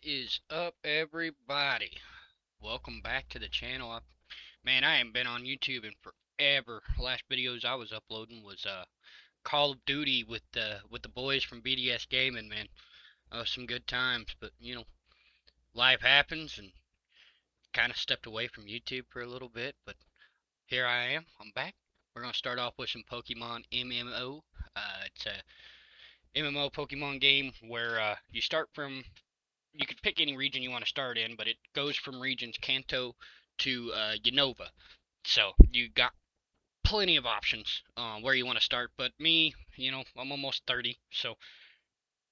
What is up, everybody? Welcome back to the channel. Man, I haven't been on YouTube in forever. Last videos I was uploading was Call of Duty with the boys from BDS Gaming. Man, some good times. But life happens, and kind of stepped away from YouTube for a little bit. But here I am. I'm back. We're gonna start off with some Pokemon MMO. It's a MMO Pokemon game where you could pick any region you want to start in, but it goes from regions Kanto to Unova. So you got plenty of options where you want to start. But me, I'm almost 30, so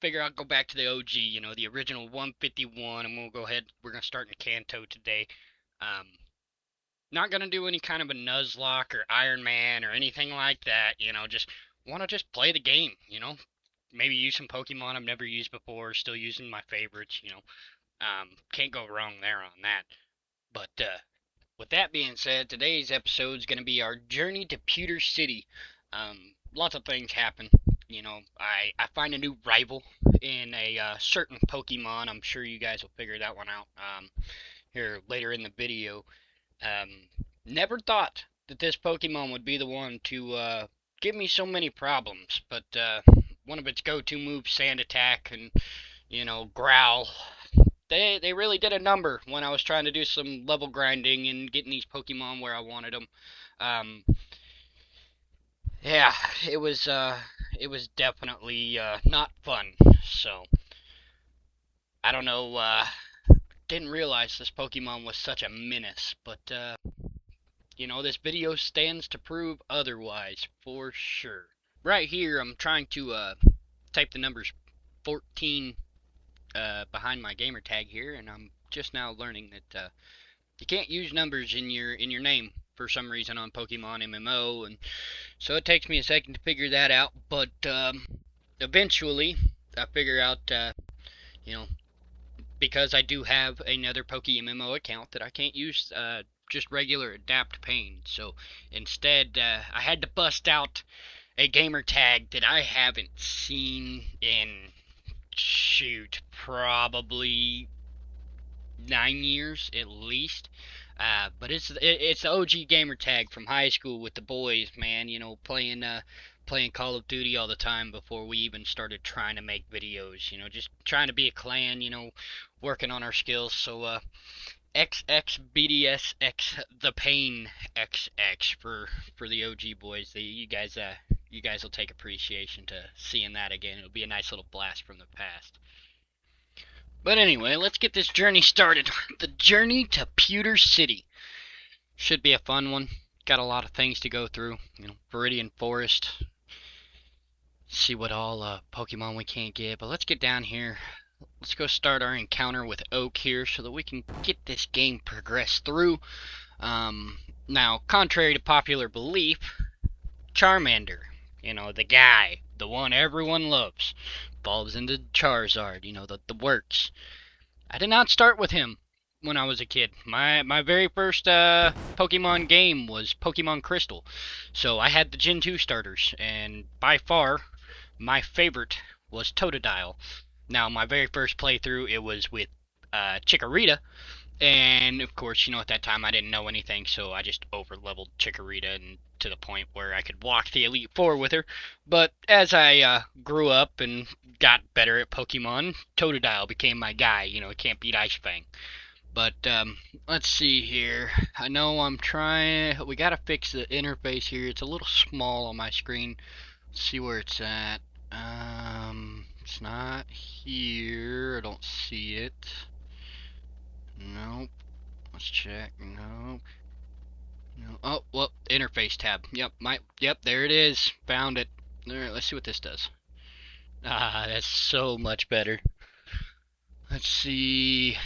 figure I'll go back to the OG, the original 151. I'm gonna go ahead. We're gonna start in Kanto today. Um, Not gonna do any kind of a Nuzlocke or Iron Man or anything like that. Just want to just play the game. Maybe use some Pokemon I've never used before. Still using my favorites. Can't go wrong there on that. But with that being said, today's episode is going to be our journey to Pewter City. Lots of things happen. I find a new rival in a certain Pokemon. I'm sure you guys will figure that one out here later in the video. Um, Never thought that this Pokemon would be the one to give me so many problems, but one of its go-to moves, Sand Attack, and Growl, they really did a number when I was trying to do some level grinding and getting these Pokemon where I wanted them. Um, yeah, it was definitely not fun. So I don't know. Didn't realize this Pokemon was such a menace, but this video stands to prove otherwise for sure. Right here, I'm trying to type the numbers 14 behind my gamer tag here, and I'm just now learning that you can't use numbers in your name for some reason on Pokemon MMO, and so it takes me a second to figure that out. But eventually, I figure out, you know, because I do have another PokeMMO account that I can't use just regular Adapt Pain. So instead, I had to bust out a gamer tag that I haven't seen in shoot probably 9 years at least. But it's the OG gamer tag from high school with the boys, man. Playing Call of Duty all the time before we even started trying to make videos. Just trying to be a clan. Working on our skills. So XXBDSX the Pain XX for the OG boys. You guys will take appreciation to seeing that again. It'll be a nice little blast from the past. But anyway, let's get this journey started. The journey to Pewter City. Should be a fun one. Got a lot of things to go through. Viridian Forest. See what all Pokemon we can't get. But let's get down here. Let's go start our encounter with Oak here so that we can get this game progressed through. Now, contrary to popular belief, Charmander, the guy, the one everyone loves, evolves into Charizard, the works. I did not start with him when I was a kid. My very first Pokemon game was Pokemon Crystal. So I had the Gen 2 starters, and by far, my favorite was Totodile. Now, my very first playthrough, it was with Chikorita, and of course, at that time I didn't know anything, so I just over leveled Chikorita and to the point where I could walk the Elite Four with her. But as I grew up and got better at Pokemon, Totodile became my guy. It can't beat Ice Fang. But let's see here. I know I'm trying. We gotta fix the interface here. It's a little small on my screen. Let's see where it's at. It's not here. I don't see it. Nope. Let's check. Nope. No. Oh, well, interface tab. Yep, there it is. Found it. Alright, let's see what this does. Ah, that's so much better. Let's see.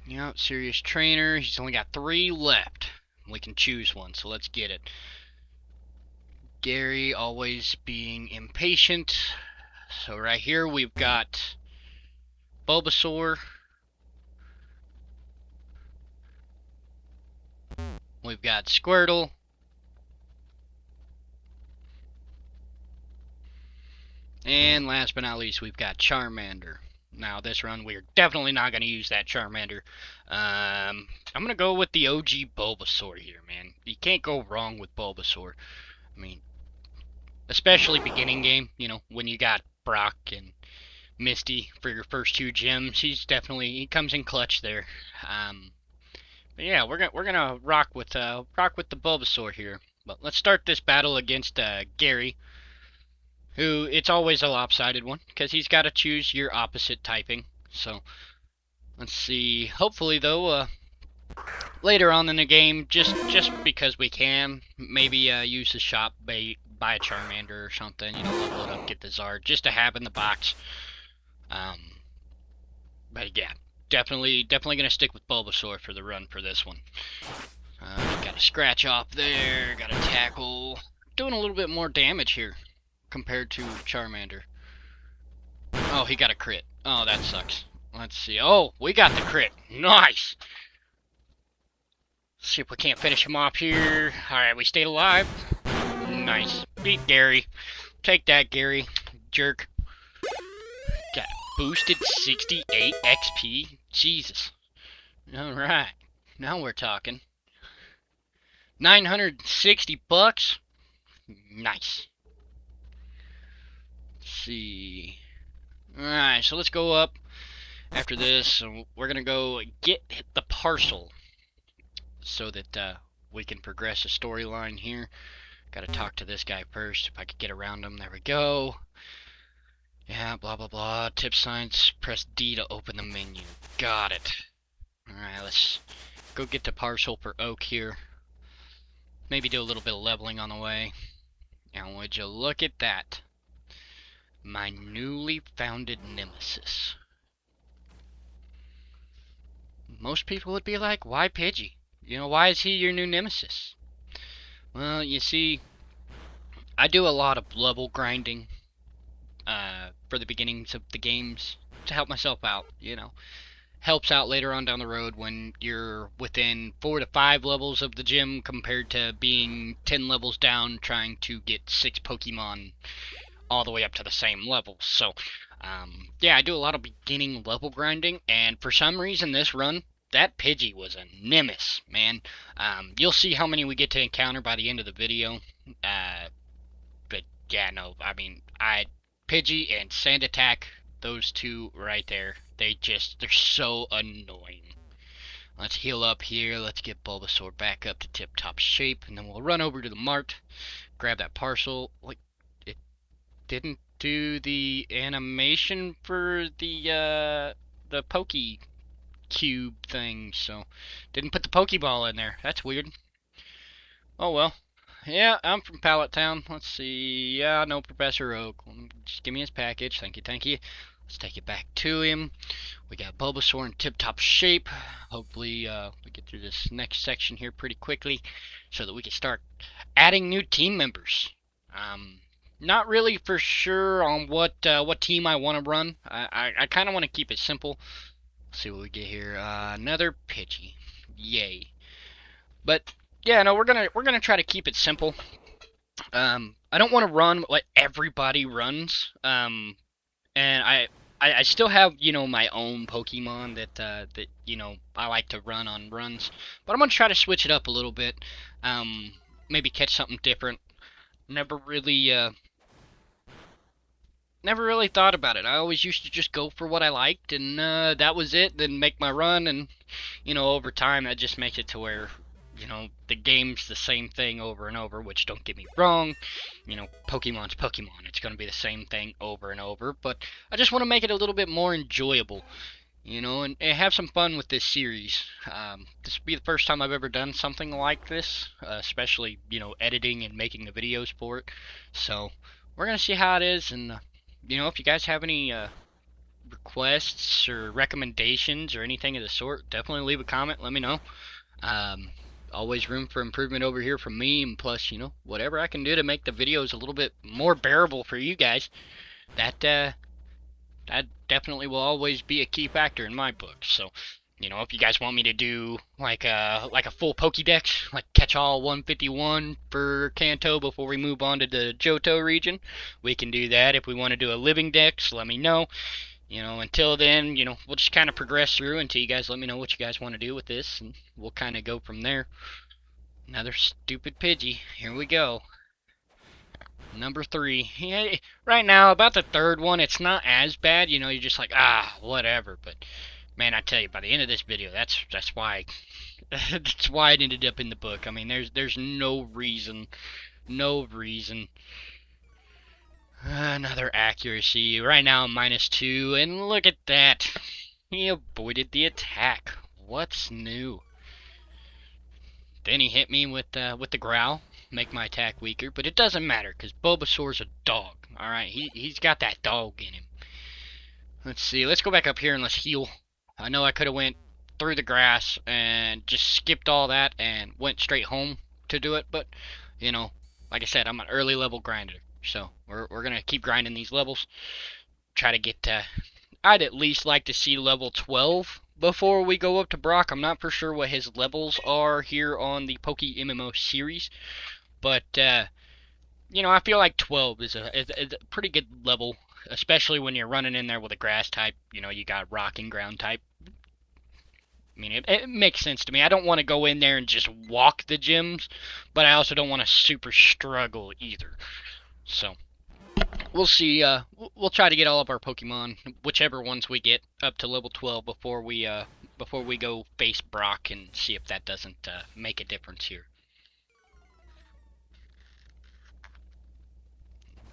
Yep, serious trainer. He's only got 3 left. We can choose one, so let's get it. Gary always being impatient. So right here we've got Bulbasaur. We've got Squirtle. And last but not least, we've got Charmander. Now, this run, we're definitely not going to use that Charmander. I'm going to go with the OG Bulbasaur here, man. You can't go wrong with Bulbasaur. I mean, especially beginning game, when you got Brock and Misty for your first two gyms. He comes in clutch there. Um, but yeah, we're gonna rock with the Bulbasaur here. But let's start this battle against Gary, who it's always a lopsided one because he's got to choose your opposite typing. So let's see. Hopefully though, later on in the game, just because we can, maybe use the shop bait, buy a Charmander or something. Level it up, get the Zard, just to have in the box. Um, but yeah, definitely gonna stick with Bulbasaur for the run for this one. Got a scratch off there, got a tackle, doing a little bit more damage here compared to Charmander. Oh, he got a crit. Oh, that sucks. Let's see. Oh, we got the crit. Nice. Let's see if we can't finish him off here. Alright, we stayed alive. Nice. Beat Gary. Take that, Gary. Jerk. Got boosted 68 XP. Jesus. Alright. Now we're talking. 960 bucks. Nice. Let's see. Alright, so let's go up after this. We're going to go get the parcel so that we can progress the storyline here. Gotta talk to this guy first. If I could get around him. There we go. Yeah, blah, blah, blah. Tip signs. Press D to open the menu. Got it. Alright, let's go get the parcel for Oak here. Maybe do a little bit of leveling on the way. And would you look at that? My newly founded nemesis. Most people would be like, why Pidgey? Why is he your new nemesis? Well, you see, I do a lot of level grinding for the beginnings of the games to help myself out, Helps out later on down the road when you're within 4 to 5 levels of the gym compared to being 10 levels down trying to get 6 Pokemon all the way up to the same level. So, yeah, I do a lot of beginning level grinding, and for some reason this run, that Pidgey was a nemesis, man. You'll see how many we get to encounter by the end of the video. But yeah, no, I mean, Pidgey and Sand Attack, those two right there, they're so annoying. Let's heal up here. Let's get Bulbasaur back up to tip-top shape, and then we'll run over to the mart, grab that parcel. Like, it didn't do the animation for the Poke Cube thing, so didn't put the Pokeball in there. That's weird. Oh well. Yeah, I'm from Pallet Town. Let's see. Yeah, no Professor Oak. Just give me his package. Thank you, thank you. Let's take it back to him. We got Bulbasaur in tip-top shape. Hopefully, we get through this next section here pretty quickly so that we can start adding new team members. Not really for sure on what team I want to run. I kind of want to keep it simple. Let's see what we get here. Another Pidgey. Yay. But yeah, no, we're gonna try to keep it simple. I don't want to run what everybody runs. And I still have my own Pokemon that I like to run on runs, but I'm gonna try to switch it up a little bit. Maybe catch something different. Never really thought about it. I always used to just go for what I liked, and that was it. Then make my run, and over time that just makes it to where the game's the same thing over and over. Which, don't get me wrong, Pokemon's Pokemon. It's going to be the same thing over and over. But I just want to make it a little bit more enjoyable, and have some fun with this series. This will be the first time I've ever done something like this, especially editing and making the videos for it. So we're gonna see how it is, and if you guys have any requests or recommendations or anything of the sort, definitely leave a comment. Let me know. Um, Always room for improvement over here from me, and plus, whatever I can do to make the videos a little bit more bearable for you guys, that definitely will always be a key factor in my book. So, If you guys want me to do like a full Pokédex, like catch all 151 for Kanto before we move on to the Johto region, we can do that. If we want to do a living dex, let me know. Until then, we'll just kind of progress through until you guys let me know what you guys want to do with this, and we'll kind of go from there. Another stupid Pidgey. Here we go. Number 3. Yeah, right now, about the third one, it's not as bad. You're just like, whatever. But man, I tell you, by the end of this video, that's why that's why it ended up in the book. I mean, there's no reason, no reason. Another accuracy. Right now, -2, and look at that. He avoided the attack. What's new? Then he hit me with the growl, make my attack weaker, but it doesn't matter because Bulbasaur's a dog. All right, he's got that dog in him. Let's see. Let's go back up here and let's heal. I know I could have went through the grass and just skipped all that and went straight home to do it, but like I said, I'm an early level grinder, so we're gonna keep grinding these levels. Try to get I'd at least like to see level 12 before we go up to Brock. I'm not for sure what his levels are here on the PokeMMO series, but I feel like 12 is a pretty good level, especially when you're running in there with a grass type. You got rock and ground type. I mean, it makes sense to me. I don't want to go in there and just walk the gyms, but I also don't want to super struggle either. So we'll see. We'll try to get all of our Pokemon, whichever ones we get, up to level 12 before we go face Brock and see if that doesn't make a difference here.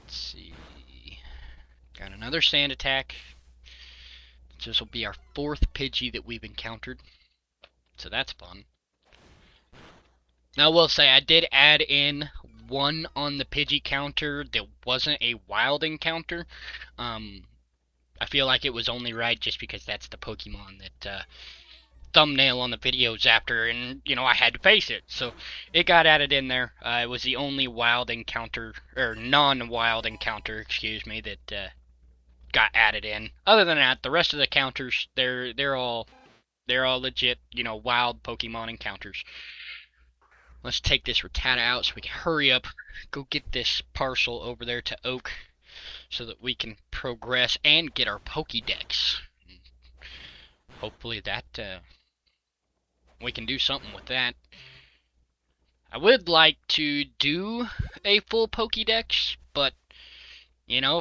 Let's see. Got another sand attack. This will be our 4th Pidgey that we've encountered, so that's fun. Now, I will say I did add in one on the Pidgey counter that wasn't a wild encounter. I feel like it was only right just because that's the Pokemon that thumbnail on the videos after, and I had to face it, so it got added in there. It was the only wild encounter, or non-wild encounter, excuse me, that got added in. Other than that, the rest of the counters, they're all legit, wild Pokemon encounters. Let's take this Rattata out so we can hurry up, go get this parcel over there to Oak, so that we can progress and get our Pokédex. Hopefully that we can do something with that. I would like to do a full Pokédex, but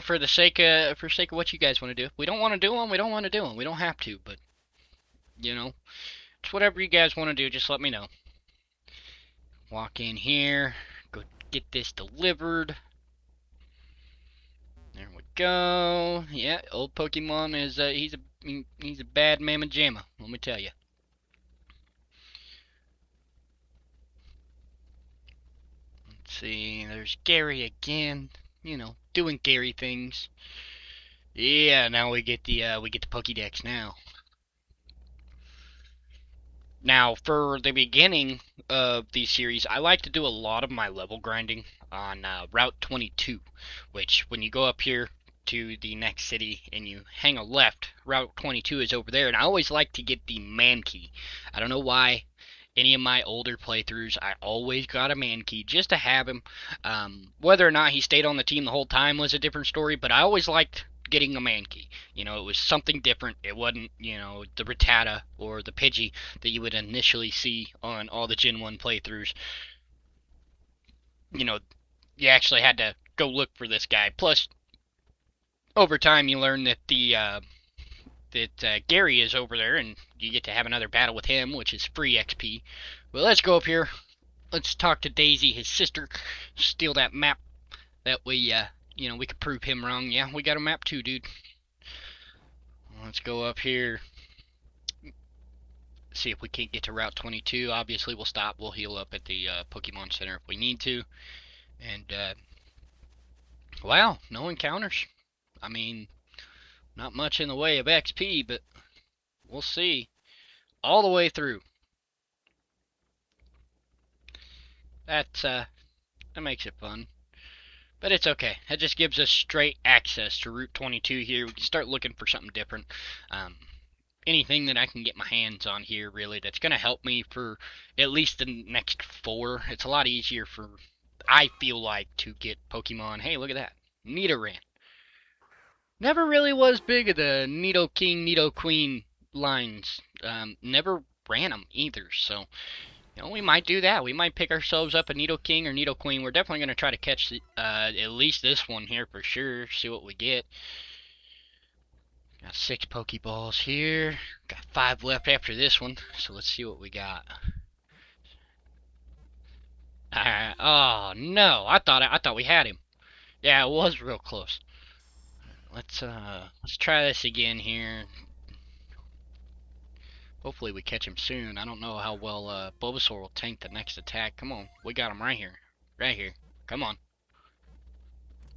for the sake of what you guys want to do. If we don't want to do them, we don't want to do them. We don't have to, but it's whatever you guys want to do. Just let me know. Walk in here, go get this delivered. There we go. Yeah, old Pokemon is he's a bad mamma jamma. Let me tell you. Let's see. There's Gary again. Doing Gary things. Yeah, now we get the Pokédex now. Now, for the beginning of the series, I like to do a lot of my level grinding on Route 22, which, when you go up here to the next city and you hang a left, Route 22 is over there, and I always like to get the Mankey. I don't know why. Any of my older playthroughs, I always got a Mankey just to have him. Whether or not he stayed on the team the whole time was a different story, but I always liked getting a Mankey. It was something different. It wasn't, the Rattata or the Pidgey that you would initially see on all the Gen 1 playthroughs. You actually had to go look for this guy. Plus, over time, you learn that Gary is over there, and you get to have another battle with him, which is free XP. But let's go up here. Let's talk to Daisy, his sister. Steal that map. That way, we could prove him wrong. Yeah, we got a map too, dude. Let's go up here. See if we can't get to Route 22. Obviously, we'll stop. We'll heal up at the Pokemon Center if we need to. And, wow, no encounters. I mean, not much in the way of XP, but we'll see. All the way through. That makes it fun. But it's okay. That just gives us straight access to Route 22 here. We can start looking for something different. anything that I can get my hands on here, really, that's going to help me for at least the next 4. It's a lot easier for, I feel like, to get Pokemon. Hey, look at that. Nidoran. Never really was big of the Nido King, Nido Queen lines. Never ran them either, so we might do that. We might pick ourselves up a Nido King or Nido Queen. We're definitely going to try to catch at least this one here for sure. See what we get. Got 6 Pokeballs here. Got 5 left after this one. So let's see what we got. Oh no! I thought we had him. Yeah, it was real close. Let's try this again here. Hopefully we catch him soon. I don't know how well Bulbasaur will tank the next attack. Come on, we got him right here. Right here. Come on.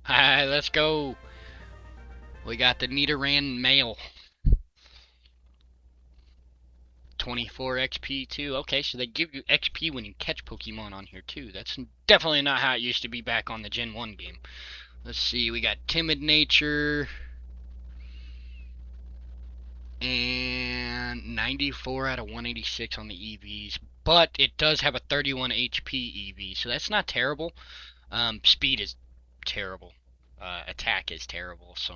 Alright, let's go. We got the Nidoran male. 24 XP too. Okay, so they give you XP when you catch Pokemon on here too. That's definitely not how it used to be back on the Gen 1 game. Let's see, we got Timid Nature. And 94 out of 186 on the EVs. But it does have a 31 HP EV, so that's not terrible. Speed is terrible. Attack is terrible, so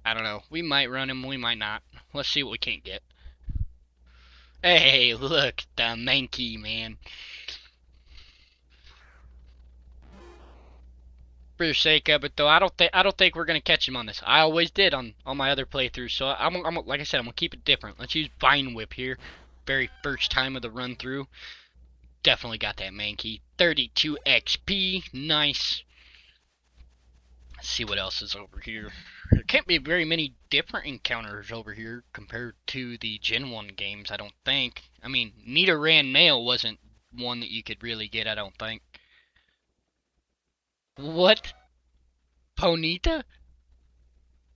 I don't know. We might run him, we might not. Let's see what we can't get. Hey, look, the Mankey, man. For the sake of it, though, I don't think we're gonna catch him on this. I always did on my other playthroughs, so I'm like I said, I'm gonna keep it different. Let's use Vine Whip here. Very first time of the run through. Definitely got that Mankey. 32 XP, nice. Let's see what else is over here. There can't be very many different encounters over here compared to the Gen 1 games, I don't think. I mean, Nidoran Male wasn't one that you could really get, I don't think. What? Ponyta?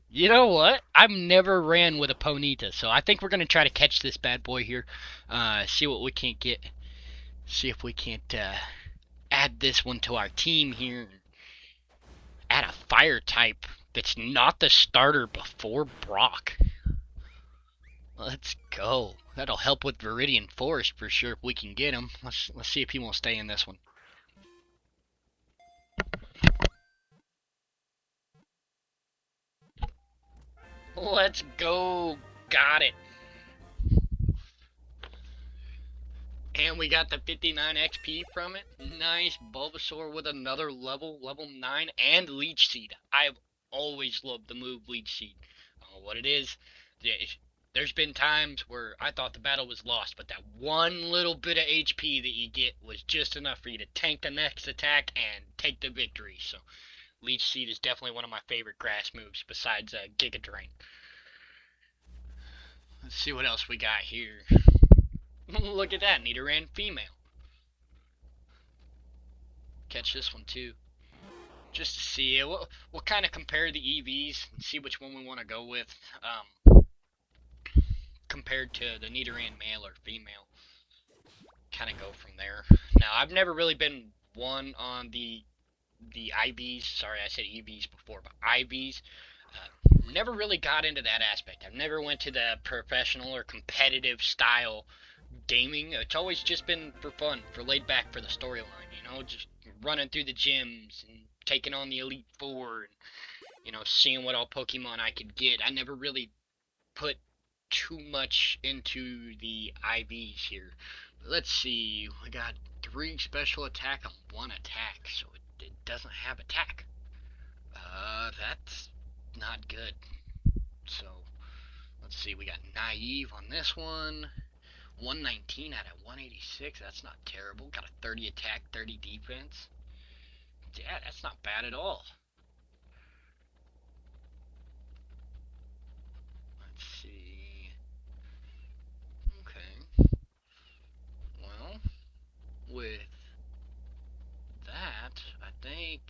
You know what? I've never ran with a Ponyta, so I think we're going to try to catch this bad boy here. See what we can't get. See if we can't add this one to our team here. Add a fire type that's not the starter before Brock. Let's go. That'll help with Viridian Forest for sure if we can get him. Let's see if he won't stay in this one. Let's go. Got it. And we got the 59 XP from it. Nice. Bulbasaur with another level 9, and Leech Seed. I've always loved the move Leech Seed. I don't know what it is. There's been times where I thought the battle was lost, but that one little bit of HP that you get was just enough for you to tank the next attack and take the victory. So Leech Seed is definitely one of my favorite grass moves besides Giga Drain. Let's see what else we got here. Look at that, Nidoran female. Catch this one too. Just to see it. We'll kind of compare the EVs and see which one we want to go with compared to the Nidoran male or female. Kind of go from there. Now, I've never really been one on the IVs. Sorry, I said EVs before, but IVs. Never really got into that aspect. I've never went to the professional or competitive style gaming. It's always just been for fun, for laid back, for the storyline. Just running through the gyms and taking on the Elite Four, and seeing what all Pokemon I could get. I never really put too much into the IVs here. But let's see, we got 3 special attack and 1 attack, so it doesn't have attack. That's not good. So let's see, we got naive on this one. 119 out of 186. That's not terrible. Got a 30 attack, 30 defense. Yeah, that's not bad at all. Let's see. Okay. Well, with that, I think.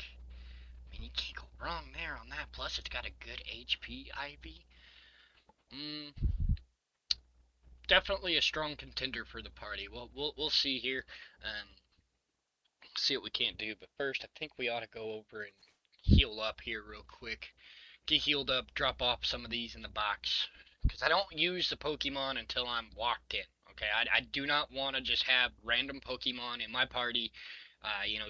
I mean, you can't go wrong there on that. Plus, it's got a good HP IV. Definitely a strong contender for the party. We'll see here. See what we can't do. But first, I think we ought to go over and heal up here real quick. Get healed up, drop off some of these in the box. because I don't use the Pokemon until I'm locked in. Okay, I do not want to just have random Pokemon in my party,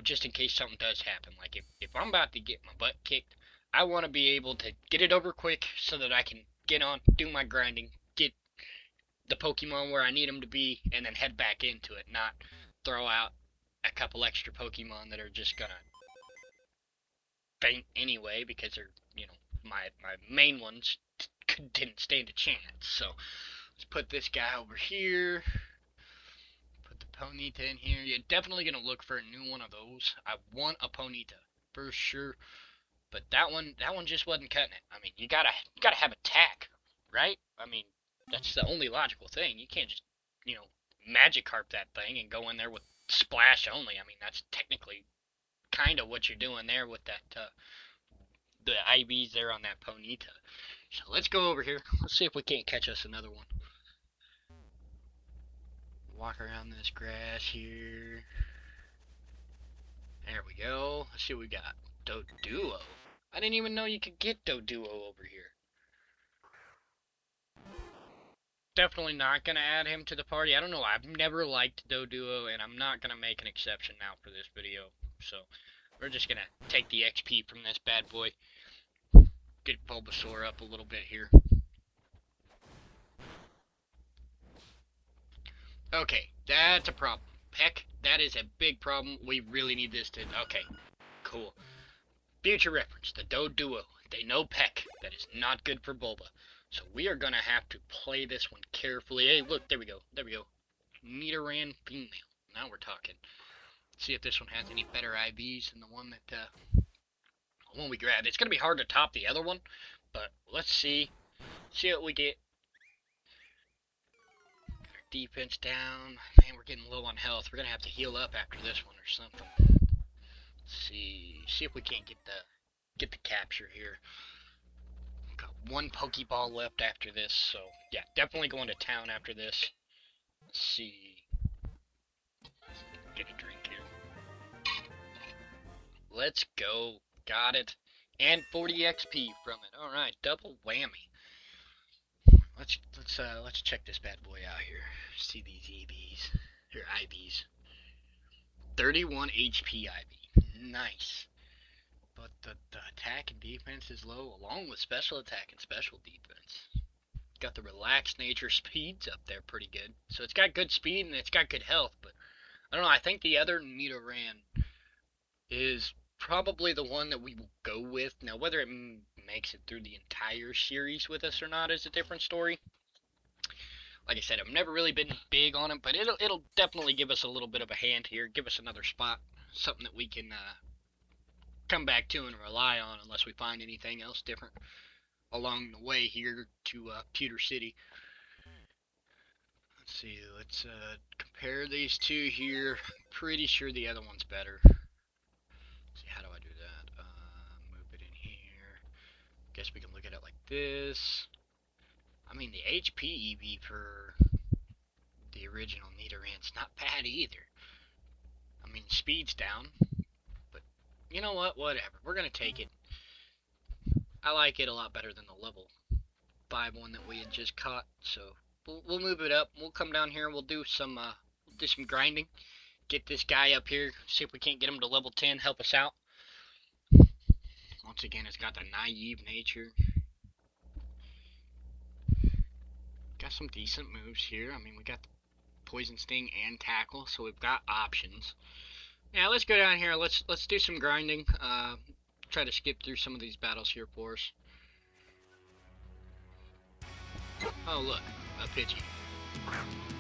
just in case something does happen. Like if I'm about to get my butt kicked, I want to be able to get it over quick so that I can get on, do my grinding, get the Pokemon where I need them to be, and then head back into it, not throw out a couple extra Pokemon that are just gonna faint anyway because they're, my main ones didn't stand a chance. So let's put this guy over here. Put the Ponyta in here. You're definitely gonna look for a new one of those. I want a Ponyta for sure, but that one just wasn't cutting it. I mean, you gotta have attack, right? I mean, that's the only logical thing. You can't just, you know, Magikarp that thing and go in there with splash only. I mean, that's technically kind of what you're doing there with that the IVs there on that Ponyta. So let's go over here. Let's see if we can't catch us another one. Walk around this grass here. There we go. Let's see what we got. Doduo. I didn't even know you could get Doduo over here. Definitely not going to add him to the party. I don't know. I've never liked Doduo, and I'm not going to make an exception now for this video. So we're just going to take the XP from this bad boy. Get Bulbasaur up a little bit here. Okay, that's a problem. Heck, that is a big problem. We really need this to... Okay, cool. Future reference, the Doduo. They know Peck. That is not good for Bulba. So we are going to have to play this one carefully. Hey, look, there we go. There we go. Nidoran female. Now we're talking. Let's see if this one has any better IVs than the one we grabbed. It's going to be hard to top the other one, but let's see. See what we get. Got our defense down. Man, we're getting low on health. We're going to have to heal up after this one or something. Let's see if we can't get the capture here. Got one Pokeball left after this, so yeah, definitely going to town after this. Let's see. Get a drink here. Let's go. Got it. And 40 XP from it. All right, double whammy. Let's check this bad boy out here. See these EVs or IVs. 31 HP IV. Nice. But the attack and defense is low, along with special attack and special defense. Got the relaxed nature, speed's up there pretty good. So it's got good speed and it's got good health, but I don't know, I think the other Nidoran is probably the one that we will go with. Now, whether it makes it through the entire series with us or not is a different story. Like I said, I've never really been big on it, but it'll definitely give us a little bit of a hand here, give us another spot, something that we can come back to and rely on unless we find anything else different along the way here to Pewter City. Let's see, let's compare these two here. Pretty sure the other one's better. Let's see, how do I do that? Move it in here. Guess we can look at it like this. I mean, the HP EV for the original Nidoran's not bad either. I mean, speed's down, but you know what? Whatever. We're going to take it. I like it a lot better than the level 5 one that we had just caught, so we'll move it up. We'll come down here and we'll do some grinding. Get this guy up here, see if we can't get him to level 10, help us out. Once again, it's got the naive nature. Got some decent moves here. I mean, we got the Poison Sting and Tackle, so we've got options. Yeah, let's go down here. Let's do some grinding. Try to skip through some of these battles here for us. Oh, look, a Pidgey.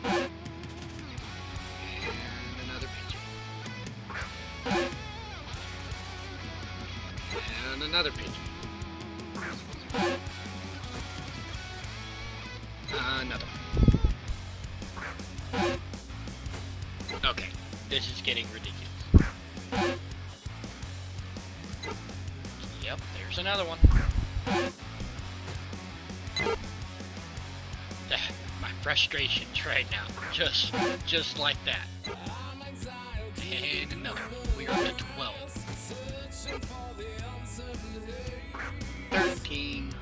And another Pidgey. And another Pidgey. Another one. Okay, this is getting ridiculous. Yep, there's another one. My frustrations right now, just like that. And another one. We are up to 12. 13.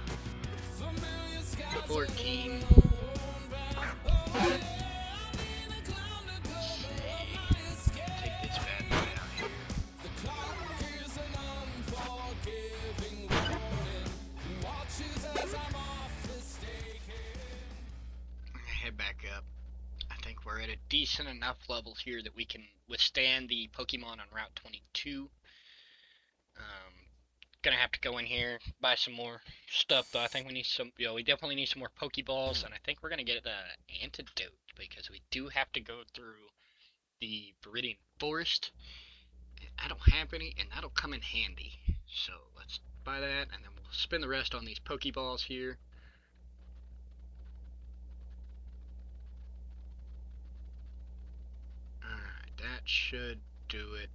14. team. Let's see. Take this bad boy out here. I'm gonna head back up. I think we're at a decent enough level here that we can withstand the Pokemon on Route 22. Gonna have to go in here, buy some more stuff though. I think we need some, we definitely need some more Pokeballs, and I think we're gonna get the antidote because we do have to go through the Viridian Forest. I don't have any, and that'll come in handy. So let's buy that, and then we'll spend the rest on these Pokeballs here. Alright, that should do it.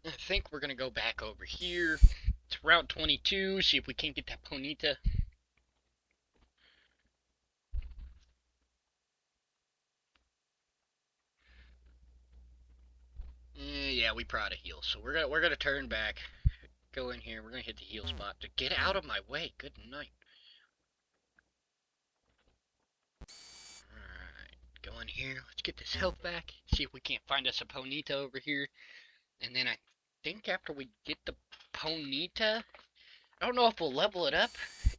I think we're gonna go back over here to Route 22, see if we can't get that Ponyta. Yeah, we probably heal, so we're gonna turn back, go in here. We're gonna hit the heal spot to get out of my way. Good night. Alright, go in here. Let's get this health back. See if we can't find us a Ponyta over here. And then I think after we get the Ponyta, I don't know if we'll level it up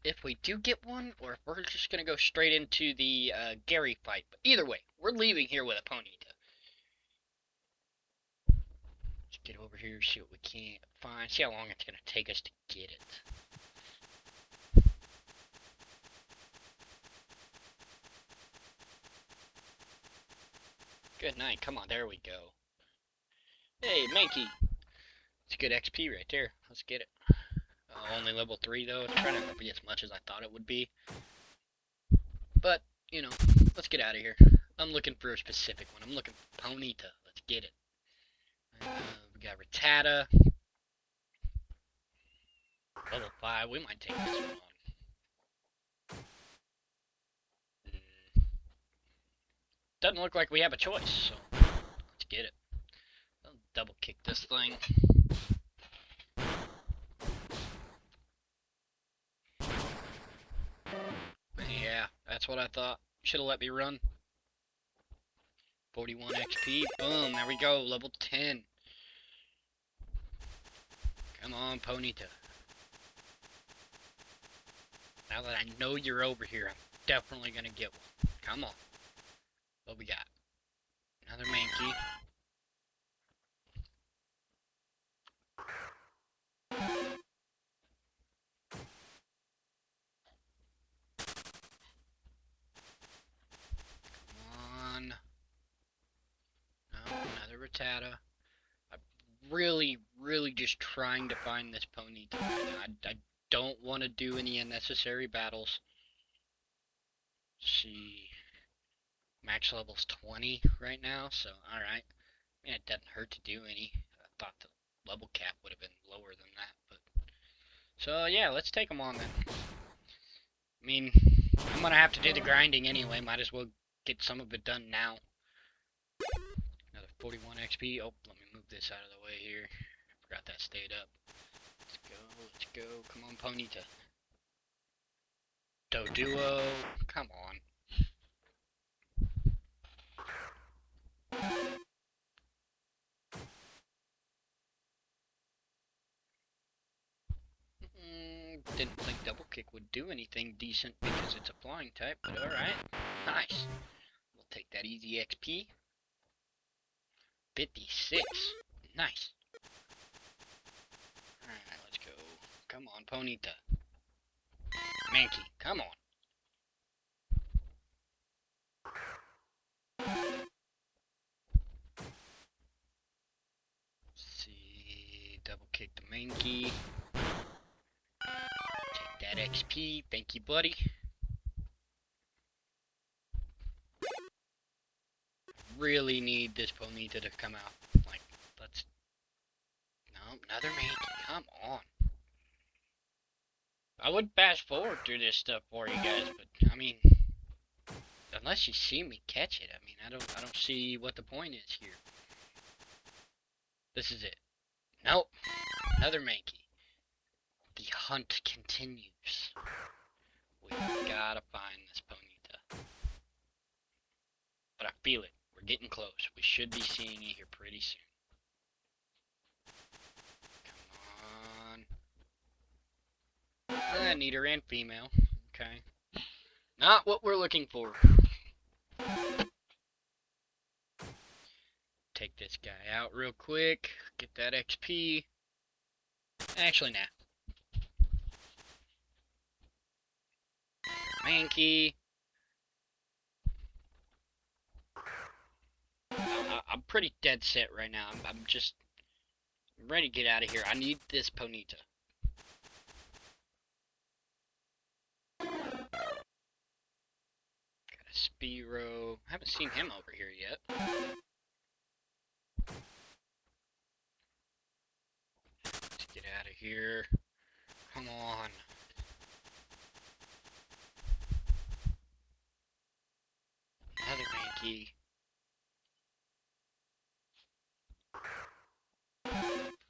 if we do get one, or if we're just gonna go straight into the Gary fight. But either way, we're leaving here with a Ponyta. Let's get over here, see what we can find, see how long it's gonna take us to get it. Good night. Come on, there we go. Hey, Mankey. It's good XP right there. Let's get it. Only level 3 though. It's trying to not be as much as I thought it would be. But, let's get out of here. I'm looking for a specific one. I'm looking for Ponyta. Let's get it. We got Rattata. Level 5. We might take this one on. Doesn't look like we have a choice, so let's get it. I'll double kick this thing. Yeah, that's what I thought. Should have let me run. 41 XP. Boom, there we go. Level 10. Come on, Ponyta. Now that I know you're over here, I'm definitely gonna get one. Come on. What we got? Another Mankey. Come on. No, another Rattata. I'm really just trying to find this Ponyta. I don't want to do any unnecessary battles. Let's see. Max level's 20 right now, so alright. I mean, it doesn't hurt to do any. I thought the level cap would have been lower than that, but... So, yeah, let's take them on then. I mean, I'm gonna have to do the grinding anyway. Might as well get some of it done now. Another 41 XP. Oh, let me move this out of the way here. Forgot that stayed up. Let's go. Come on, Ponyta. Doduo. Come on. Didn't think double kick would do anything decent because it's a flying type, but alright. Nice. We'll take that easy XP. 56. Nice. Alright, let's go. Come on, Ponyta. Mankey, come on. Let's see. Double kick the Mankey. Take that XP. Thank you, buddy. Really need this Ponyta to come out. Like, let's... No, another Mankey. Come on. I would fast forward through this stuff for you guys, but, I mean... Unless you see me catch it, I mean, I don't see what the point is here. This is it. Nope. Another Mankey. The hunt continues. We gotta find this Ponyta. But I feel it. We're getting close. We should be seeing it here pretty soon. Come on. Neater and female. Okay. Not what we're looking for. Take this guy out real quick. Get that XP. Actually, nah. Mankey. I'm pretty dead set right now. I'm just ready to get out of here. I need this Ponyta. Got a Spearow. I haven't seen him over here yet. Let's get out of here. Come on. Another Mankey.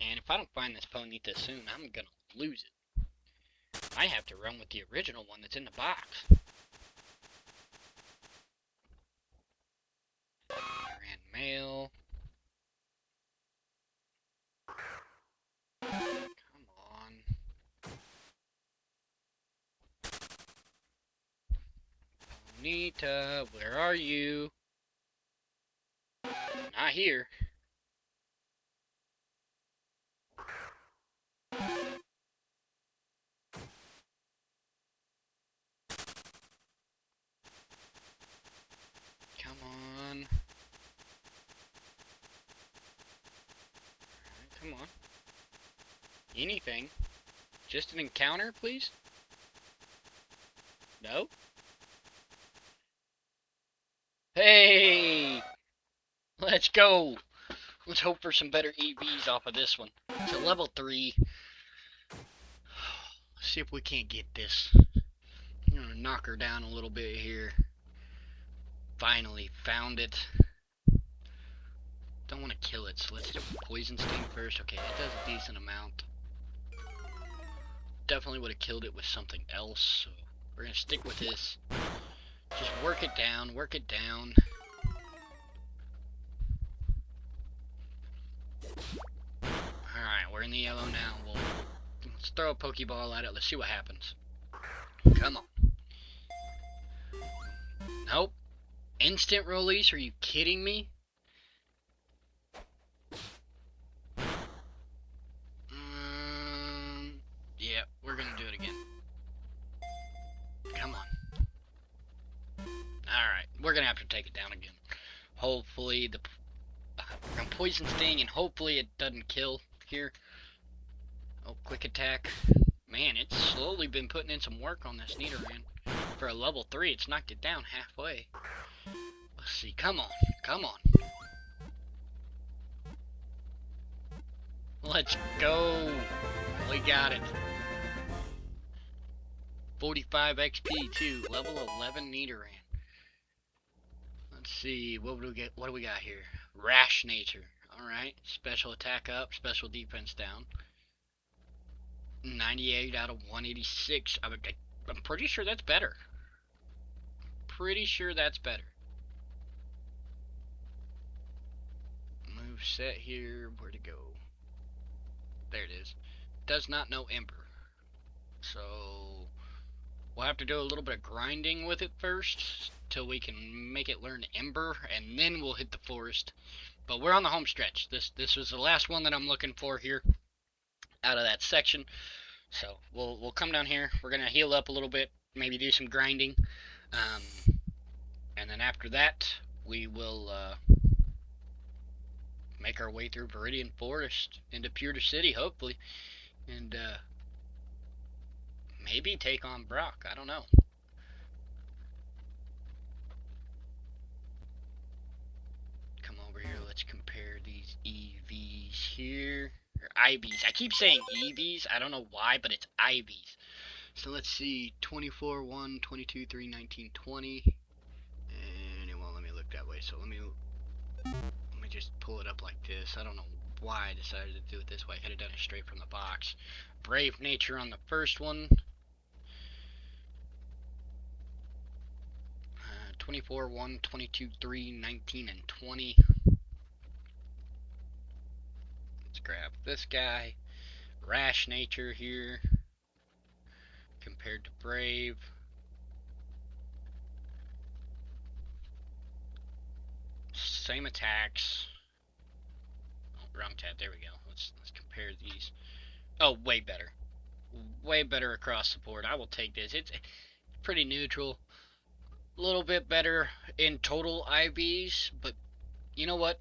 And if I don't find this Ponyta soon, I'm gonna lose it. I have to run with the original one that's in the box. Ran mail. Come on. Ponyta, where are you? Not here. Come on. Alright, come on. Anything. Just an encounter, please? No? Hey! Let's go! Let's hope for some better EVs off of this one. It's a level 3. Let's see if we can't get this. I'm gonna knock her down a little bit here. Finally found it. Don't want to kill it, so let's do Poison Sting first. Okay, it does a decent amount. Definitely would have killed it with something else, so we're gonna stick with this. Just work it down, work it down. Alright, we're in the yellow now. Let's throw a Pokeball at it. Let's see what happens. Come on. Nope. Instant release? Are you kidding me? Yeah, we're gonna do it again. Come on. Alright, we're gonna have to take it down again. Hopefully we're gonna Poison Sting and hopefully it doesn't kill here. Oh, quick attack. Man, it's slowly been putting in some work on this Nidoran. For a level 3, it's knocked it down halfway. Let's see, come on, come on. Let's go. We got it. 45 XP too. Level 11 Nidoran. Let's see, what do we got here? Rash Nature. Alright. Special attack up, special defense down. 98 out of 186. I'm pretty sure that's better. Pretty sure that's better. Move set here. Where'd it go? There it is. Does not know Ember. So we'll have to do a little bit of grinding with it first till we can make it learn Ember, and then we'll hit the forest. But we're on the home stretch. This was the last one that I'm looking for here out of that section. So we'll come down here. We're gonna heal up a little bit, maybe do some grinding, and then after that we will make our way through Viridian Forest into Pewter City, hopefully, and maybe take on Brock. I don't know. Come over here. Let's compare these EVs here. Or IVs. I keep saying EVs. I don't know why, but it's IVs. So let's see. 24, 1, 22, 3, 19, 20. And it won't let me look that way. So let me just pull it up like this. I don't know why I decided to do it this way. I could have done it straight from the box. Brave Nature on the first one. 24, 1, 22, 3, 19, and 20. Let's grab this guy. Rash nature here compared to brave. Same attacks. Oh, wrong tab. There we go. Let's compare these. Oh, way better. Way better across the board. I will take this. It's pretty neutral. A little bit better in total IVs, but you know what?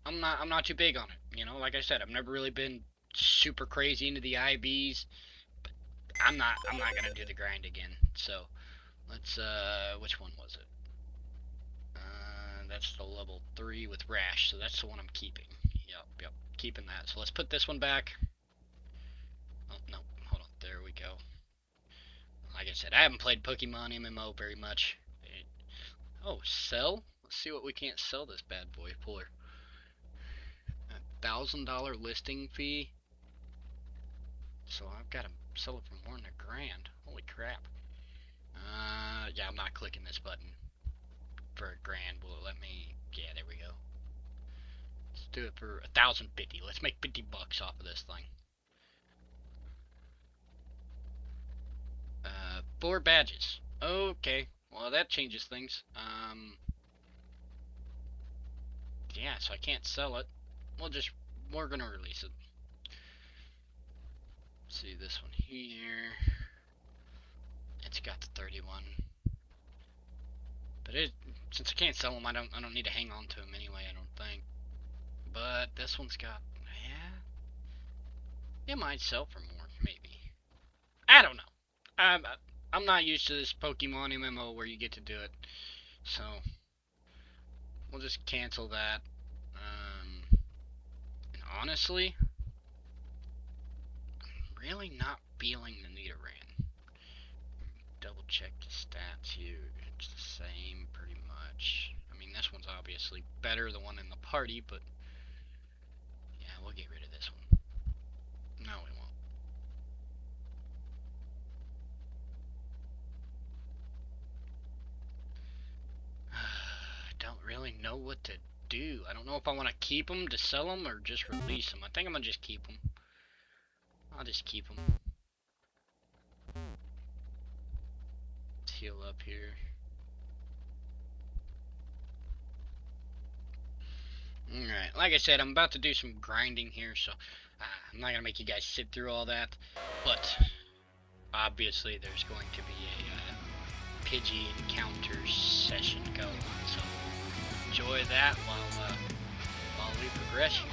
I'm not too big on it. Like I said, I've never really been super crazy into the IVs. But I'm not gonna do the grind again. So let's which one was it? That's the level 3 with Rash, so that's the one I'm keeping. Yep, keeping that. So let's put this one back. Oh, no, hold on, there we go. Like I said, I haven't played Pokemon MMO very much. Oh, sell? Let's see what we can't sell this bad boy for. $1,000 listing fee. So I've got to sell it for more than $1,000. Holy crap. Yeah, I'm not clicking this button for $1,000. Will it let me? Yeah, there we go. Let's do it for 1,050. Let's make 50 bucks off of this thing. 4 badges. Okay. Well, that changes things. Yeah, so I can't sell it. We're gonna release it. Let's see this one here. It's got the 31. But since I can't sell them, I don't need to hang on to them anyway, I don't think. But this one's got, yeah, it might sell for more, maybe. I don't know. I'm not used to this Pokemon MMO where you get to do it, so we'll just cancel that. And honestly, I'm really not feeling the Nidoran. Double check the stats here. It's the same, pretty much. I mean, this one's obviously better, the one in the party, but yeah, we'll get rid of this one. No, we won't. I don't really know what to do. I don't know if I want to keep them to sell them or just release them. I think I'm going to just keep them. I'll just keep them. Let's heal up here. Alright, like I said, I'm about to do some grinding here, so I'm not going to make you guys sit through all that. But obviously there's going to be a Pidgey encounter session going, so enjoy that while we progress here.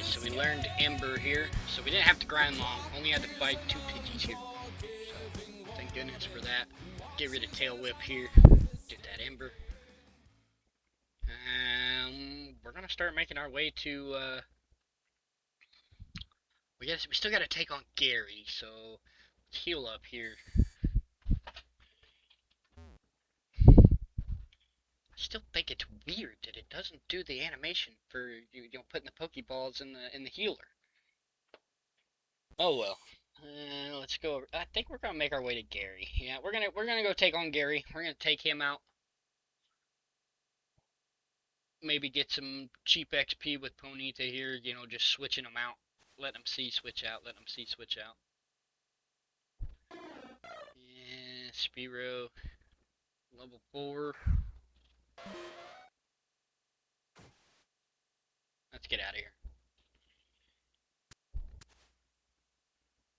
So we learned Ember here, so we didn't have to grind long, only had to fight 2 Pidgeys here. So, thank goodness for that. Get rid of Tail Whip here, get that Ember. We're gonna start making our way to, we still gotta take on Gary, so let's heal up here. I still think it's weird that it doesn't do the animation for putting the Pokeballs in the healer. Oh well. Let's go. I think we're gonna make our way to Gary. Yeah, we're gonna go take on Gary. We're gonna take him out. Maybe get some cheap XP with Ponyta here. Just switching them out. Let them see switch out. Let them see switch out. Yeah, Spearow, level 4. Let's get out of here.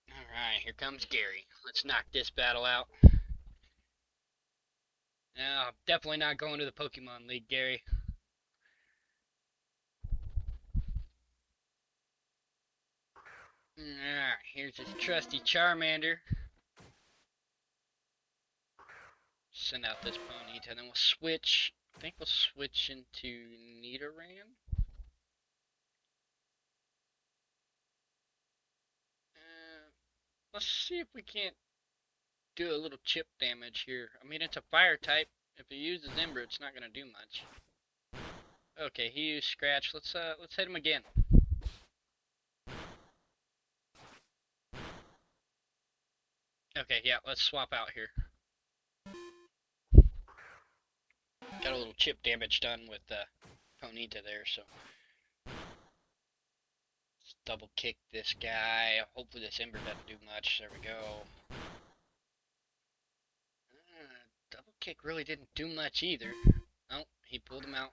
Alright, here comes Gary. Let's knock this battle out. No, definitely not going to the Pokemon League, Gary. Alright, here's his trusty Charmander. Send out this Ponyta, and then we'll switch. I think we'll switch into Nidoran. Let's see if we can't do a little chip damage here. I mean, it's a fire type. If it uses Ember, it's not gonna do much. Okay, he used Scratch. Let's hit him again. Okay, yeah, let's swap out here. Got a little chip damage done with Ponyta there, so let's double kick this guy. Hopefully this Ember doesn't do much. There we go. Double kick really didn't do much either. Oh, he pulled him out.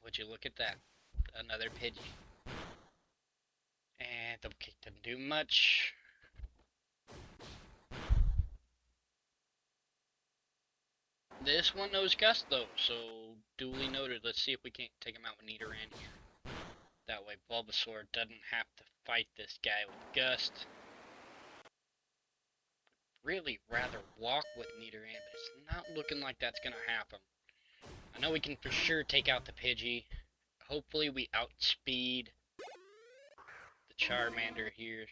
Would you look at that? Another Pidgey. And double kick didn't do much. This one knows Gust though, so duly noted. Let's see if we can't take him out with Nidoran here. That way Bulbasaur doesn't have to fight this guy with Gust. Really rather walk with Nidoran, but it's not looking like that's gonna happen. I know we can for sure take out the Pidgey. Hopefully we outspeed the Charmander here.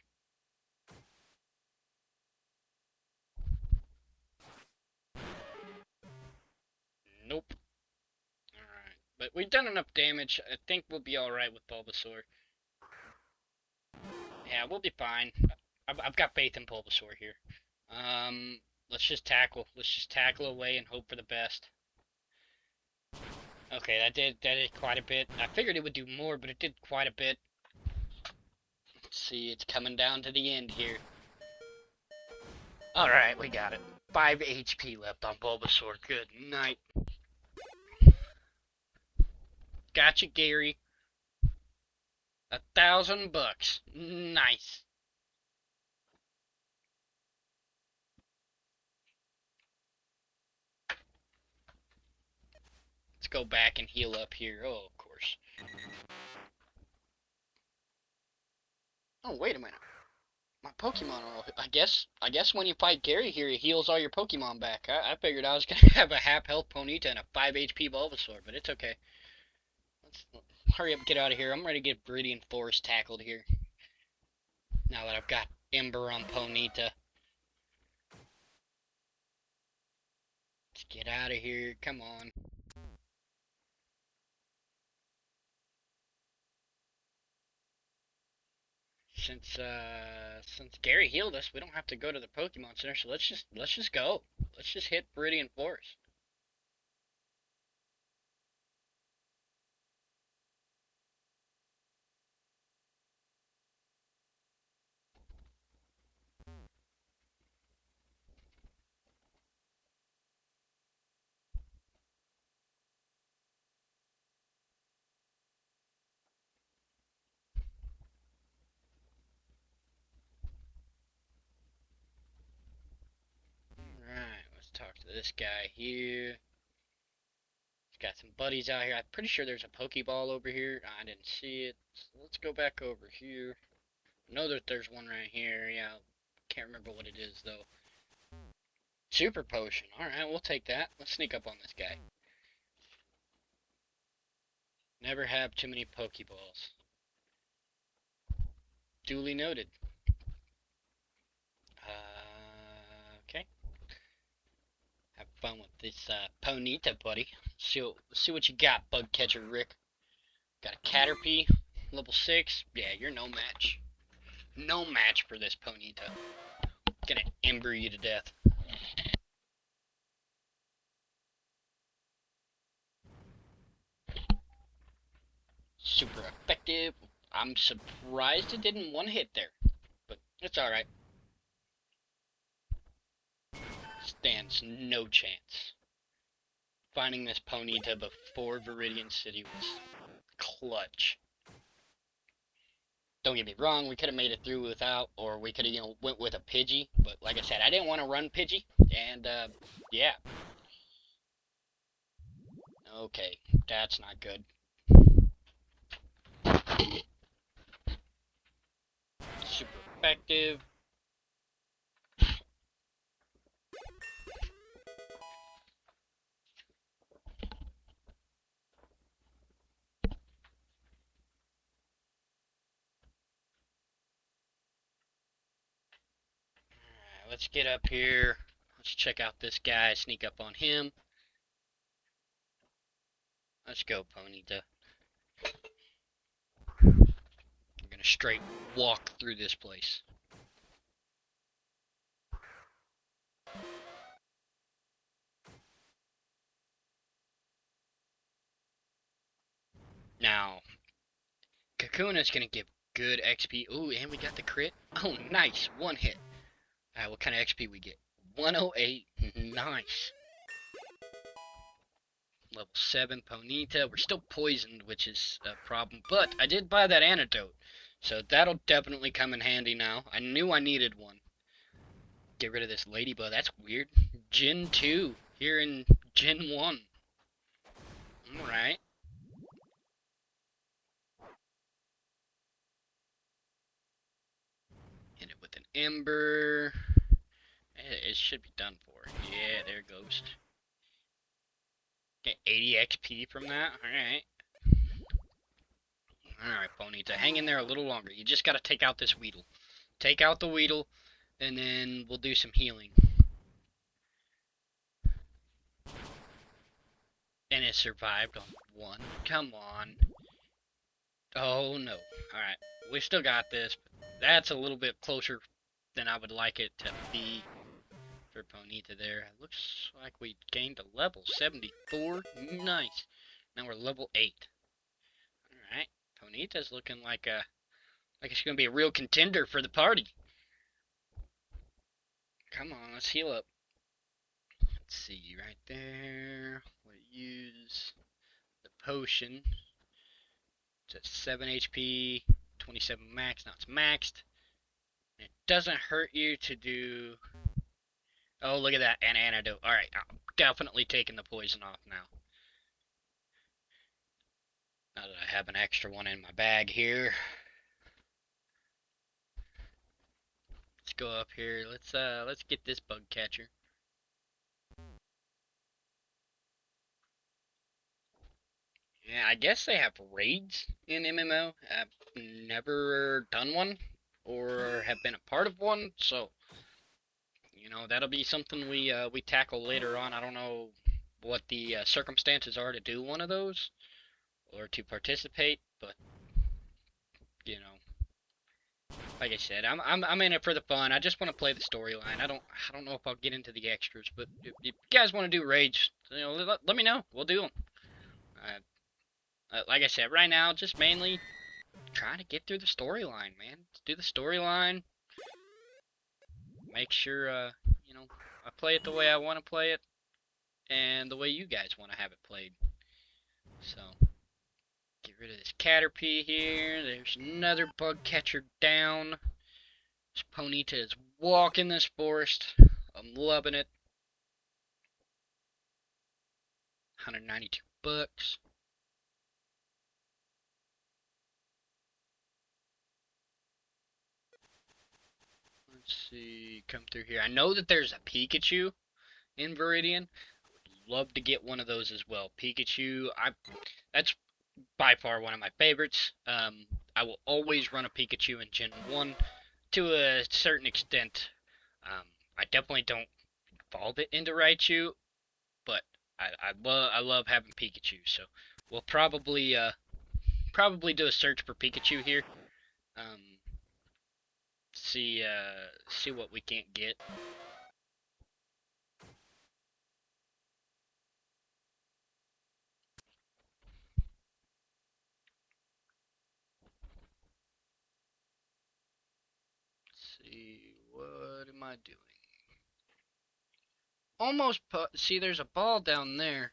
Nope. Alright. But we've done enough damage. I think we'll be alright with Bulbasaur. Yeah, we'll be fine. I've got faith in Bulbasaur here. Let's just tackle. Let's just tackle away and hope for the best. Okay, that did quite a bit. I figured it would do more, but it did quite a bit. Let's see, it's coming down to the end here. Alright, we got it. 5 HP left on Bulbasaur. Good night. Gotcha, Gary. $1,000. Nice. Let's go back and heal up here. Oh, of course. Oh, wait a minute. My Pokemon are all... I guess when you fight Gary here, he heals all your Pokemon back. I figured I was going to have a half health Ponyta and a 5 HP Bulbasaur, but it's okay. Let's hurry up and get out of here. I'm ready to get Viridian Forest tackled here. Now that I've got Ember on Ponyta. Let's get out of here. Come on. Since Gary healed us, we don't have to go to the Pokemon Center, so let's just go. Let's just hit Viridian Forest. Alright, let's talk to this guy here. He's got some buddies out here. I'm pretty sure there's a Pokeball over here. I didn't see it. So let's go back over here. I know that there's one right here. Yeah, can't remember what it is though. Super Potion. Alright, we'll take that. Let's sneak up on this guy. Never have too many Pokeballs. Duly noted. Okay. Have fun with this Ponyta, buddy. See what you got, Bug Catcher Rick. Got a Caterpie, level 6. Yeah, you're no match. No match for this Ponyta. Gonna ember you to death. Super effective. I'm surprised it didn't one hit there, but it's alright. Stands no chance. Finding this Ponyta before Viridian City was clutch. Don't get me wrong, we could have made it through without, or we could have, went with a Pidgey, but like I said, I didn't want to run Pidgey, and, yeah. Okay, that's not good. perspective. Alright, let's get up here. Let's check out this guy, sneak up on him. Let's go, Ponyta. We're gonna straight walk through this place. Now, Kakuna's gonna give good XP. Ooh, and we got the crit. Oh, nice. One hit. Alright, what kind of XP we get? 108. Nice. Level 7 Ponyta. We're still poisoned, which is a problem. But I did buy that antidote. So that'll definitely come in handy now. I knew I needed one. Get rid of this ladybug. That's weird. Gen 2. Here in Gen 1. Alright. Hit it with an ember. It should be done for. Yeah, there it goes. Get 80 XP from that. Alright. Alright, Ponyta. Hang in there a little longer. You just gotta take out this Weedle. Take out the Weedle, and then we'll do some healing. And it survived on one. Come on. Oh no. Alright. We still got this. But that's a little bit closer than I would like it to be for Ponyta there. It looks like we gained a level. 74. Nice. Now we're level 8. Alright. Ponyta's looking like she's gonna be a real contender for the party. Come on, let's heal up. Let's see, right there. We'll use the potion. It's at 7 HP, 27 max. Now it's maxed. It doesn't hurt you to do. Oh, look at that, an antidote. Alright, I'm definitely taking the poison off now. Now that I have an extra one in my bag here. Let's go up here. Let's get this bug catcher. Yeah, I guess they have raids in MMO. I've never done one or have been a part of one, so that'll be something we tackle later on. I don't know what the circumstances are to do one of those or to participate, but you know, like I said, I'm in it for the fun. I just want to play the storyline. I don't know if I'll get into the extras, but if you guys want to do raids, let me know. We'll do them. Like I said, right now, just mainly trying to get through the storyline, man. Let's do the storyline. Make sure, I play it the way I want to play it, and the way you guys want to have it played. So, get rid of this Caterpie here. There's another bug catcher down. This Ponyta is walking this forest. I'm loving it. 192 bucks. Let's see, come through here. I know that there's a Pikachu in Viridian. Love to get one of those as well. Pikachu, that's by far one of my favorites. I will always run a Pikachu in Gen 1 to a certain extent. I definitely don't evolve it into Raichu, but I love having Pikachu. So we'll probably do a search for Pikachu here. Um, see what we can't get. Let's see, what am I doing? Almost see, there's a ball down there.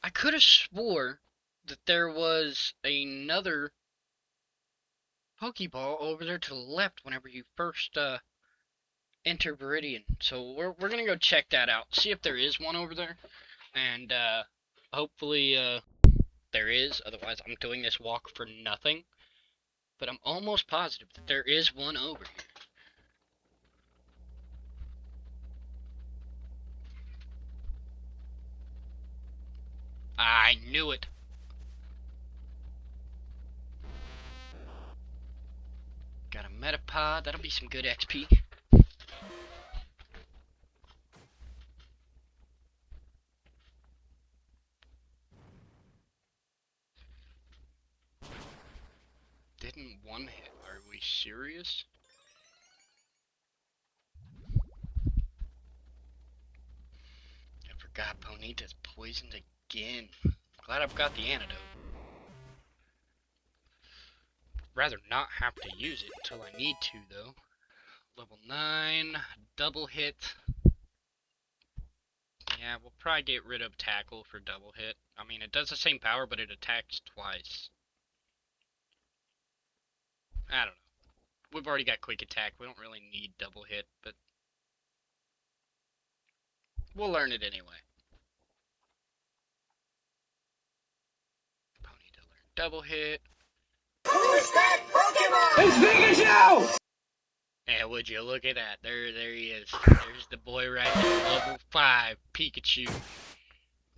I could have swore that there was another Pokeball over there to the left whenever you first enter Viridian. So we're gonna go check that out. See if there is one over there. And hopefully there is. Otherwise I'm doing this walk for nothing. But I'm almost positive that there is one over here. I knew it. Got a Metapod. That'll be some good XP. Didn't one hit. Are we serious? I forgot Ponyta's poisoned again. Glad I've got the antidote. Rather not have to use it until I need to, though. Level 9, double hit. Yeah, we'll probably get rid of tackle for double hit. I mean, it does the same power, but it attacks twice. I don't know. We've already got quick attack. We don't really need double hit, but we'll learn it anyway. Ponyta learn double hit. Who's that Pokemon? It's Pikachu! Yeah, would you look at that? There he is. There's the boy right there, level 5 Pikachu. Let's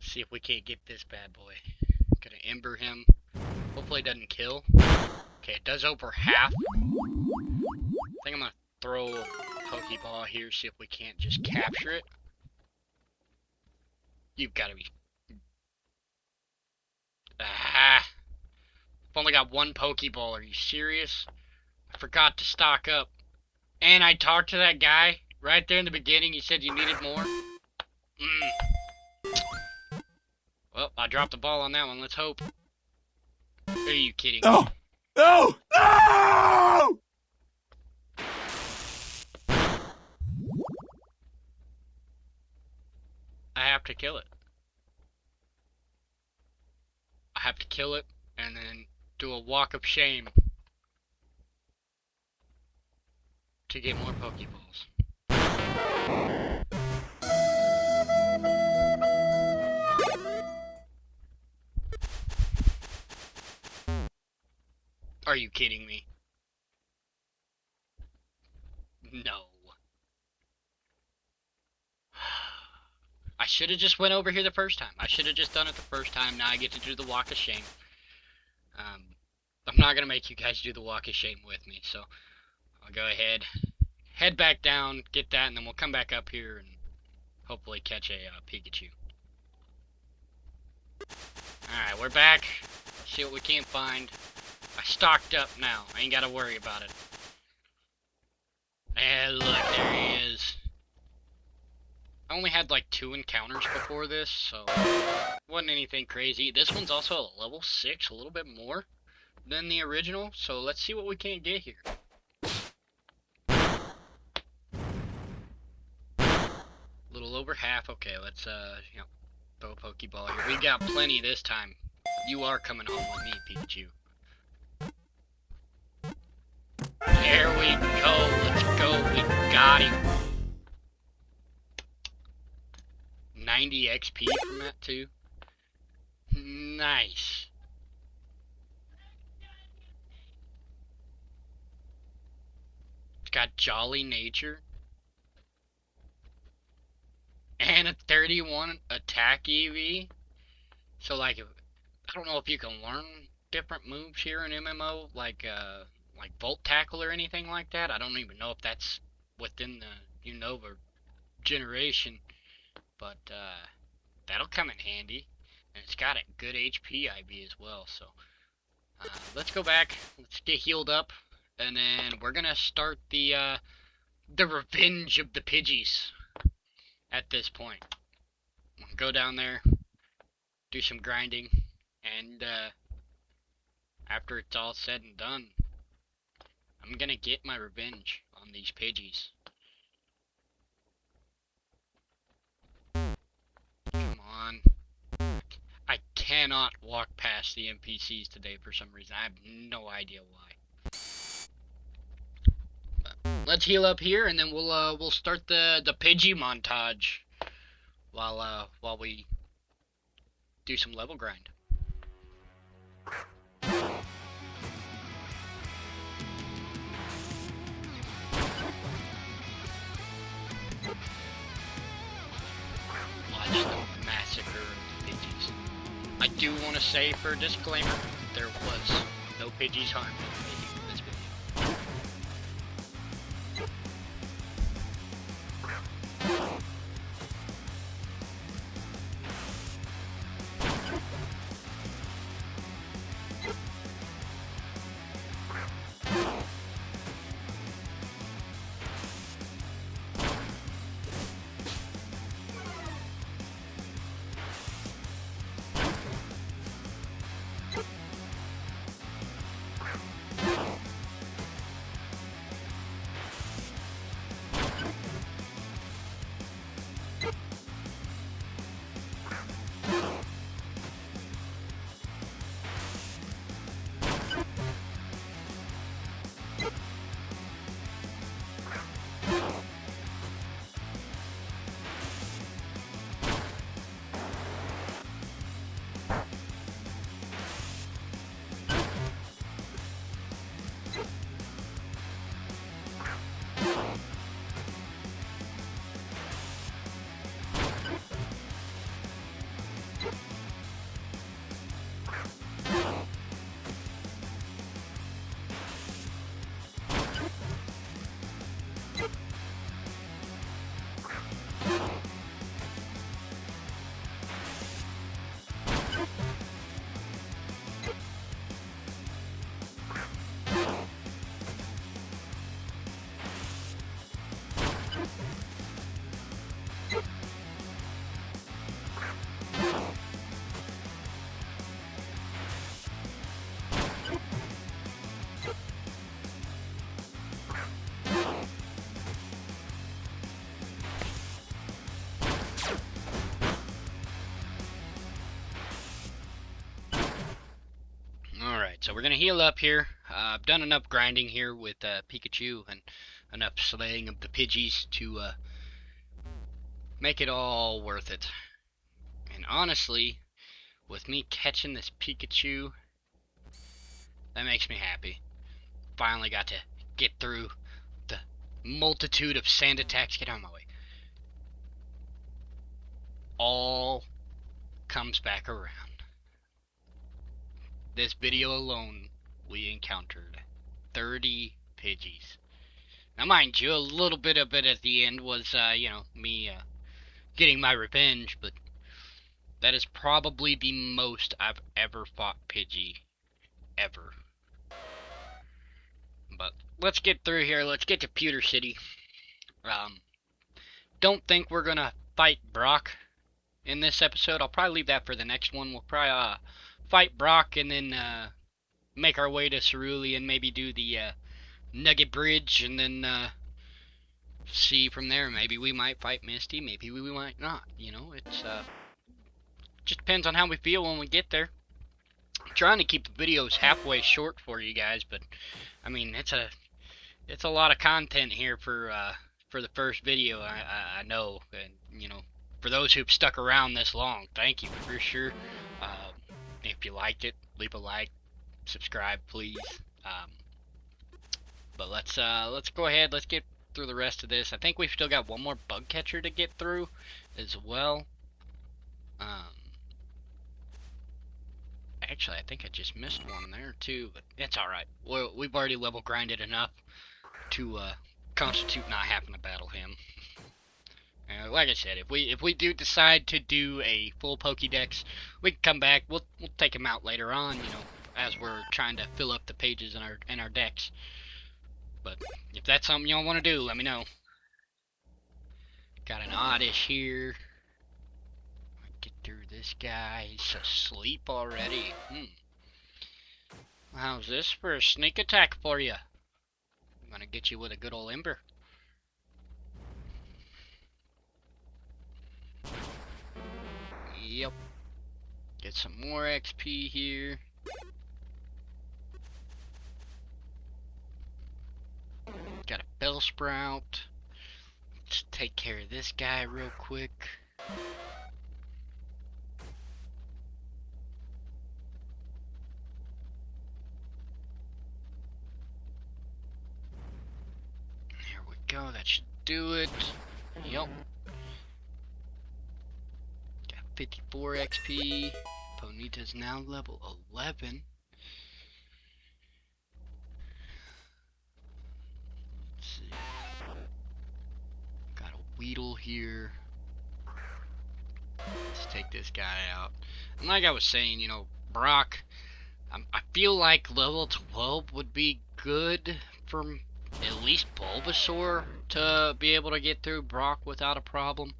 see if we can't get this bad boy. Gonna Ember him. Hopefully it doesn't kill. Okay, it does over half. I think I'm gonna throw a Pokeball here, see if we can't just capture it. You've gotta be... Ah! I've only got one Pokeball, are you serious? I forgot to stock up. And I talked to that guy right there in the beginning, he said you needed more. Well, I dropped the ball on that one, let's hope. Are you kidding me? No! No! No! I have to kill it. I have to kill it and then do a walk of shame to get more Pokeballs. Are you kidding me? No. I should have just went over here the first time. I should have just done it the first time. Now I get to do the walk of shame. I'm not going to make you guys do the walk of shame with me, so I'll go ahead, head back down, get that, and then we'll come back up here and hopefully catch a Pikachu. Alright, we're back. Let's see what we can find. I stocked up now. I ain't got to worry about it. And look, there he is. I only had like 2 encounters before this, so wasn't anything crazy. This one's also a level 6, a little bit more than the original, so let's see what we can get here. A little over half. Okay, let's throw a Pokeball here. We got plenty this time. You are coming home with me, Pikachu. There we go. Let's go. We got him. 90 XP from that too. Nice. It's got jolly nature. And a 31 attack EV. So like, I don't know if you can learn different moves here in MMO, like Volt Tackle or anything like that. I don't even know if that's within the Unova generation, but that'll come in handy. And it's got a good HP IV as well. So let's go back. Let's get healed up, and then we're gonna start the revenge of the Pidgeys. At this point, go down there, do some grinding, and after it's all said and done, I'm gonna get my revenge on these Pidgeys. Come on. I cannot walk past the NPCs today for some reason. I have no idea why. But let's heal up here, and then we'll start the Pidgey montage while we do some level grind. Watch the massacre of the Pidgeys. I do want to say for a disclaimer, there was no Pidgeys harmed in making this video. Alright, so we're going to heal up here. I've done enough grinding here with Pikachu and enough slaying of the Pidgeys to make it all worth it. And honestly, with me catching this Pikachu, that makes me happy. Finally got to get through the multitude of sand attacks. Get out of my way. All comes back around. This video alone, we encountered 30 Pidgeys. Now, mind you, a little bit of it at the end was, me getting my revenge, but that is probably the most I've ever fought Pidgey, ever. But let's get through here. Let's get to Pewter City. Don't think we're gonna fight Brock in this episode. I'll probably leave that for the next one. We'll probably fight Brock and then make our way to Cerulean, maybe do the Nugget Bridge, and then see from there. Maybe we might fight Misty, maybe we might not. You know, it's just depends on how we feel when we get there. I'm trying to keep the videos halfway short for you guys, but I mean it's a lot of content here for the first video. I know, and you know, for those who've stuck around this long, thank you for sure. If you liked it, leave a like, subscribe, please. But let's go ahead. Let's get through the rest of this. I think we've still got one more bug catcher to get through as well. Actually, I think I just missed one there too, but it's all right. We've already level grinded enough to constitute not having to battle him. Like I said, if we do decide to do a full Pokédex, we can come back. We'll take him out later on, you know, as we're trying to fill up the pages in our decks. But if that's something y'all want to do, let me know. Got an oddish here. Get through this guy. He's asleep already. How's this for a sneak attack for you? I'm gonna get you with a good old Ember. Yep. Get some more XP here. Got a Bellsprout. Let's take care of this guy real quick. There we go. That should do it. Yep. Got 54 XP. Ponyta's now level 11. Let's see. Got a Weedle here. Let's take this guy out. And like I was saying, you know, Brock, I feel like level 12 would be good for at least Bulbasaur to be able to get through Brock without a problem.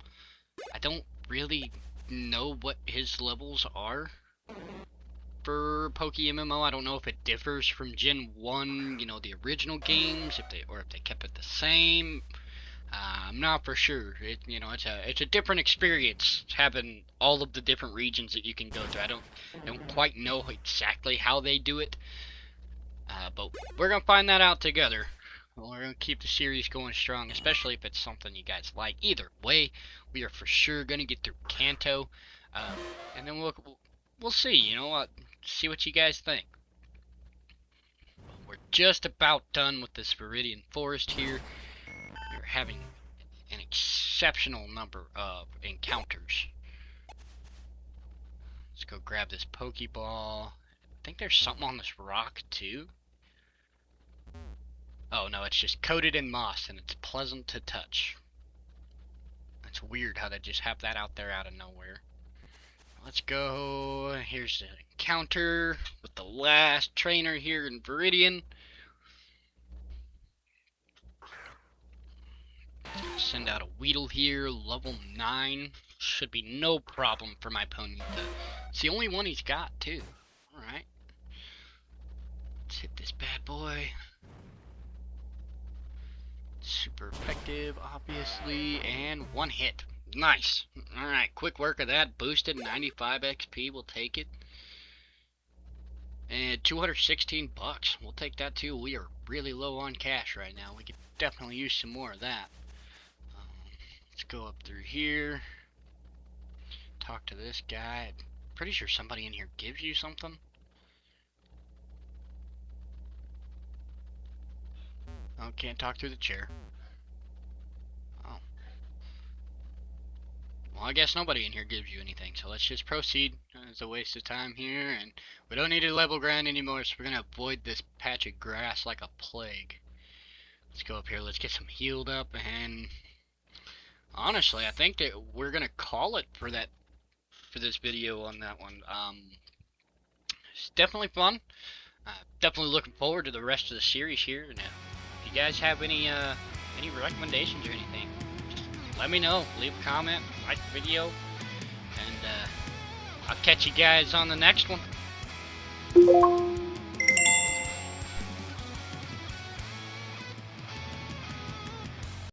I don't really know what his levels are for PokeMMO. I don't know if it differs from Gen 1, you know, the original games, if they kept it the same. I'm not for sure. You know, it's a different experience having all of the different regions that you can go to. I don't quite know exactly how they do it, but we're gonna find that out together. We're gonna keep the series going strong, especially if it's something you guys like. Either way, we are for sure gonna get through Kanto, and then we'll see. You know, see what you guys think. We're just about done with this Viridian Forest here. We're having an exceptional number of encounters. Let's go grab this Pokeball. I think there's something on this rock too. Oh no, it's just coated in moss and it's pleasant to touch. It's weird how they just have that out there out of nowhere. Let's go. Here's the encounter with the last trainer here in Viridian. Send out a Weedle here, level 9. Should be no problem for my Ponyta. It's the only one he's got, too. Alright. Let's hit this bad boy. Super effective, obviously. And one hit. Nice. Alright, quick work of that. Boosted 95 XP. We'll take it. And 216 bucks. We'll take that, too. We are really low on cash right now. We could definitely use some more of that. Let's go up through here. Talk to this guy. I'm pretty sure somebody in here gives you something. Oh, can't talk through the chair. Oh. Well, I guess nobody in here gives you anything, so let's just proceed. It's a waste of time here, and we don't need to level grind anymore, so we're going to avoid this patch of grass like a plague. Let's go up here, let's get some healed up, and honestly, I think that we're going to call it for this video on that one. It's definitely fun. Definitely looking forward to the rest of the series here. Now, if you guys have any recommendations or anything, just let me know. Leave a comment, like the video, and I'll catch you guys on the next one.